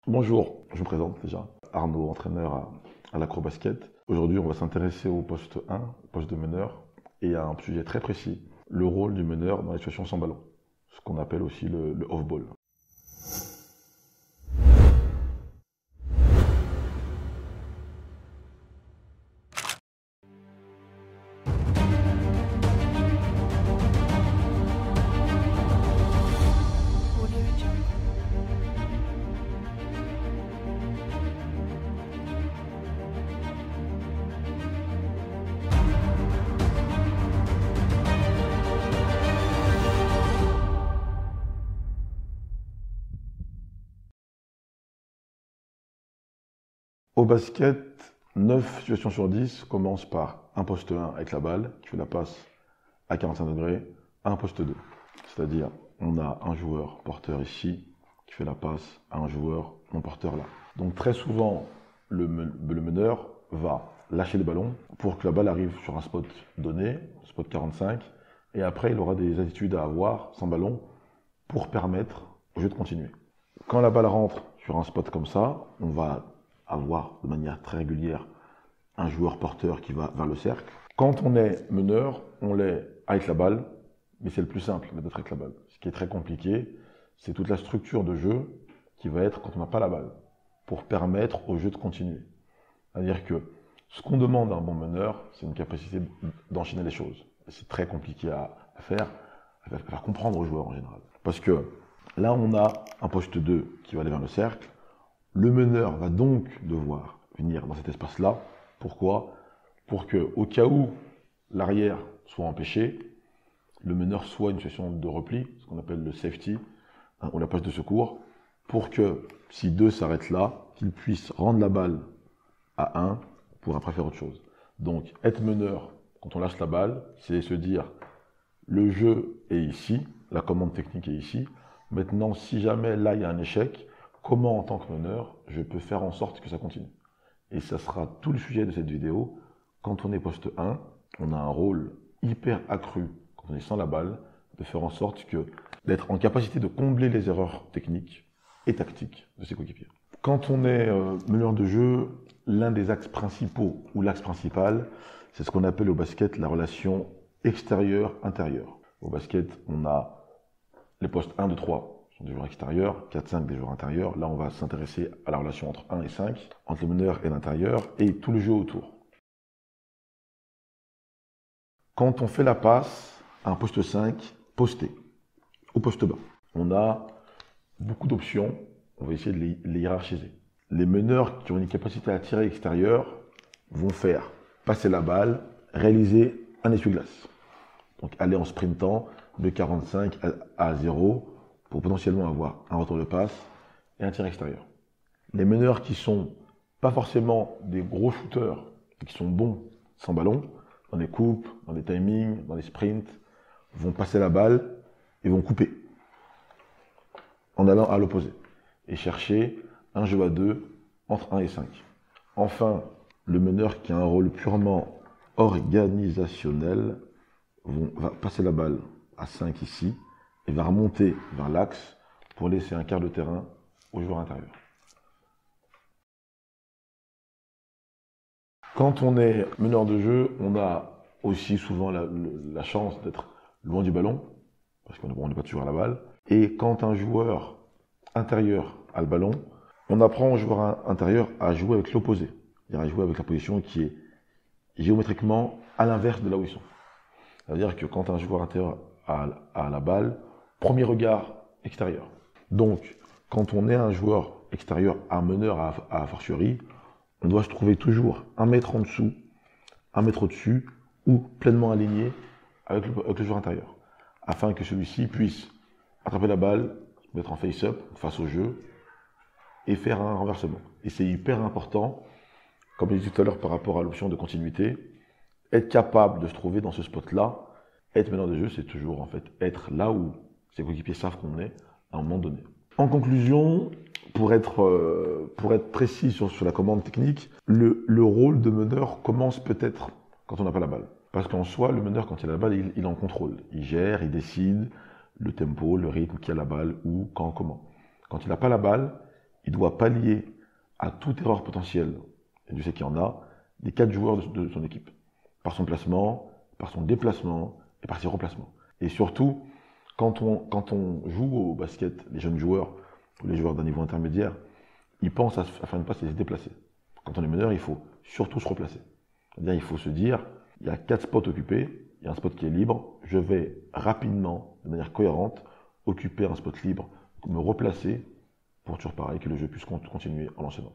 Bonjour, je me présente déjà. Arnaud, entraîneur à l'Acrobasket. Aujourd'hui, on va s'intéresser au poste 1, au poste de meneur, et à un sujet très précis, le rôle du meneur dans les situations sans ballon, ce qu'on appelle aussi le off-ball. Au basket, 9 situations sur 10 commencent par un poste 1 avec la balle, qui fait la passe à 45 degrés, à un poste 2. C'est-à-dire, on a un joueur porteur ici, qui fait la passe à un joueur non porteur là. Donc très souvent, le meneur va lâcher le ballon pour que la balle arrive sur un spot donné, spot 45, et après il aura des attitudes à avoir sans ballon pour permettre au jeu de continuer. Quand la balle rentre sur un spot comme ça, on va avoir de manière très régulière un joueur porteur qui va vers le cercle. Quand on est meneur, on l'est avec la balle, mais c'est le plus simple d'être avec la balle. Ce qui est très compliqué, c'est toute la structure de jeu qui va être quand on n'a pas la balle, pour permettre au jeu de continuer. C'est-à-dire que ce qu'on demande à un bon meneur, c'est une capacité d'enchaîner les choses. C'est très compliqué à faire comprendre aux joueurs en général. Parce que là, on a un poste 2 qui va aller vers le cercle. Le meneur va donc devoir venir dans cet espace-là. Pourquoi? Pour que, au cas où l'arrière soit empêché, le meneur soit une situation de repli, ce qu'on appelle le safety, ou la passe de secours, pour que, si 2 s'arrête là, qu'il puisse rendre la balle à 1 pour après faire autre chose. Donc, être meneur, quand on lâche la balle, c'est se dire, le jeu est ici, la commande technique est ici. Maintenant, si jamais là, il y a un échec, comment, en tant que meneur, je peux faire en sorte que ça continue? Et ça sera tout le sujet de cette vidéo. Quand on est poste 1, on a un rôle hyper accru, quand on est sans la balle, de faire en sorte d'être en capacité de combler les erreurs techniques et tactiques de ses coéquipiers. Quand on est meneur de jeu, l'un des axes principaux, ou l'axe principal, c'est ce qu'on appelle au basket la relation extérieur-intérieur. Au basket, on a les postes 1, 2, 3 sont des joueurs extérieurs, 4, 5 des joueurs intérieurs. Là, on va s'intéresser à la relation entre 1 et 5, entre le meneur et l'intérieur, et tout le jeu autour. Quand on fait la passe à un poste 5, posté, au poste bas, on a beaucoup d'options, on va essayer de les hiérarchiser. Les meneurs qui ont une capacité à tirer extérieur vont faire passer la balle, réaliser un essuie-glace. Donc aller en sprintant de 45 à 0 pour potentiellement avoir un retour de passe et un tir extérieur. Les meneurs qui sont pas forcément des gros shooters et qui sont bons sans ballon, dans les coupes, dans les timings, dans les sprints, vont passer la balle et vont couper en allant à l'opposé et chercher un jeu à 2 entre 1 et 5. Enfin, le meneur qui a un rôle purement organisationnel va passer la balle à 5 ici et va remonter vers l'axe pour laisser un quart de terrain au joueur intérieur. Quand on est meneur de jeu, on a aussi souvent la chance d'être loin du ballon, parce qu'on n'est pas toujours à la balle. Et quand un joueur intérieur a le ballon, on apprend au joueur intérieur à jouer avec l'opposé, c'est-à-dire à jouer avec la position qui est géométriquement à l'inverse de là où ils sont. C'est-à-dire que quand un joueur intérieur a la balle, premier regard extérieur. Donc, quand on est un joueur extérieur, un meneur à fortiori, on doit se trouver toujours 1 mètre en dessous, 1 mètre au-dessus, ou pleinement aligné avec le joueur intérieur, afin que celui-ci puisse attraper la balle, se mettre en face-up face au jeu, et faire un renversement. Et c'est hyper important, comme je disais tout à l'heure par rapport à l'option de continuité, être capable de se trouver dans ce spot-là. Être meneur de jeu, c'est toujours en fait être là où ses coéquipiers savent qu'on est à un moment donné. En conclusion, pour être précis sur la commande technique, le rôle de meneur commence peut-être quand on n'a pas la balle. Parce qu'en soi, le meneur, quand il a la balle, il en contrôle. Il gère, il décide le tempo, le rythme qu'il y a à la balle, où, quand, comment. Quand il n'a pas la balle, il doit pallier à toute erreur potentielle, et Dieu sait qu'il y en a, des 4 joueurs de son équipe, par son placement, par son déplacement et par ses replacements. Et surtout, quand on joue au basket, les jeunes joueurs ou les joueurs d'un niveau intermédiaire, ils pensent à faire une passe et se déplacer. Quand on est meneur, il faut surtout se replacer. C'est-à-dire, il faut se dire, il y a 4 spots occupés, il y a un spot qui est libre, je vais rapidement, de manière cohérente, occuper un spot libre, me replacer pour toujours pareil, que le jeu puisse continuer en enchaînant.